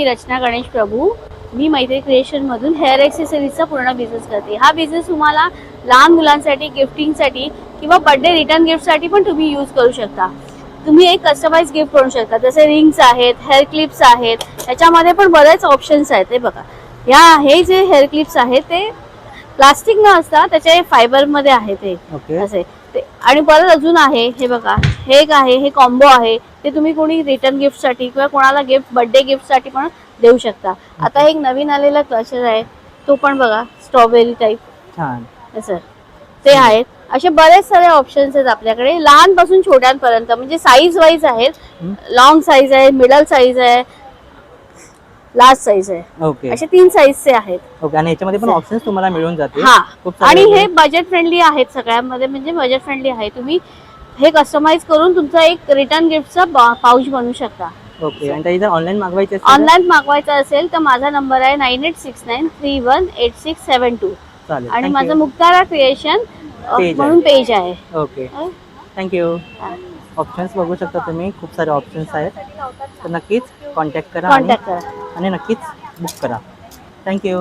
मी रचना गणेश प्रभू. मी मैत्री क्रिएशन मधून हेअर एक्सेसरीजचा पूर्ण बिझनेस करते. हा बिझनेस तुम्हाला लहान मुलांसाठी, गिफ्टिंगसाठी किंवा बर्थडे रिटर्न गिफ्टसाठी पण तुम्ही यूज करू शकता. तुम्ही एक कस्टमाइज गिफ्ट करू शकता. जसे रिंग्स आहेत, हेअर क्लिप्स आहेत, त्याच्यामध्ये पण बरेच ऑप्शन्स आहेत. ते बघा, हे जे हेअर क्लिप्स आहेत ते प्लास्टिक न असता त्याचे फायबर मध्ये आहे ते असे ते. आणि परत अजून आहे, हे बघा, हे एक आहे, हे कॉम्बो आहे. ते तुम्ही कोणी रिटर्न गिफ्ट साठी किंवा कोणाला गिफ्ट बर्थडे गिफ्ट साठी पण देऊ शकता. आता एक नवीन आलेला क्लचर आहे, तो पण बघा, स्ट्रॉबेरी टाईप छान. असं ते आहेत. असे बरेच सारे ऑप्शन्स आहेत आपल्याकडे, लहान पासून छोट्यांपर्यंत. म्हणजे साईज वाईज आहेत. लॉंग साईज आहे, मिडल साईज आहे, लार्ज साईज आहे. ओके असे 3 साईजचे आहेत. ओके. आणि याच्यामध्ये पण ऑप्शन्स तुम्हाला मिळून जातील. हा, खूप आणि सारे हे बजेट फ्रेंडली आहेत सगळ्यांमध्ये. म्हणजे बजेट फ्रेंडली आहे. तुम्ही हे कस्टमाइज करून तुमचा एक रिटर्न गिफ्टचा पाऊच बनवू शकता. ओके. आणि जर ऑनलाईन मागवायचे असेल, ऑनलाईन मागवायचा असेल तर माझा नंबर आहे 9869318672. चालेल. आणि Thank माझं you. मुक्तारा क्रिएशन Page म्हणून पेज आहे. Okay, thank you. ऑप्शन्स बघू शकता तुम्ही, खूप सारे ऑप्शन्स आहेत. तर नक्कीच कॉन्टॅक्ट करा कॉन्टॅक्ट करा. आणि नक्कीच बुक करा. थँक्यू.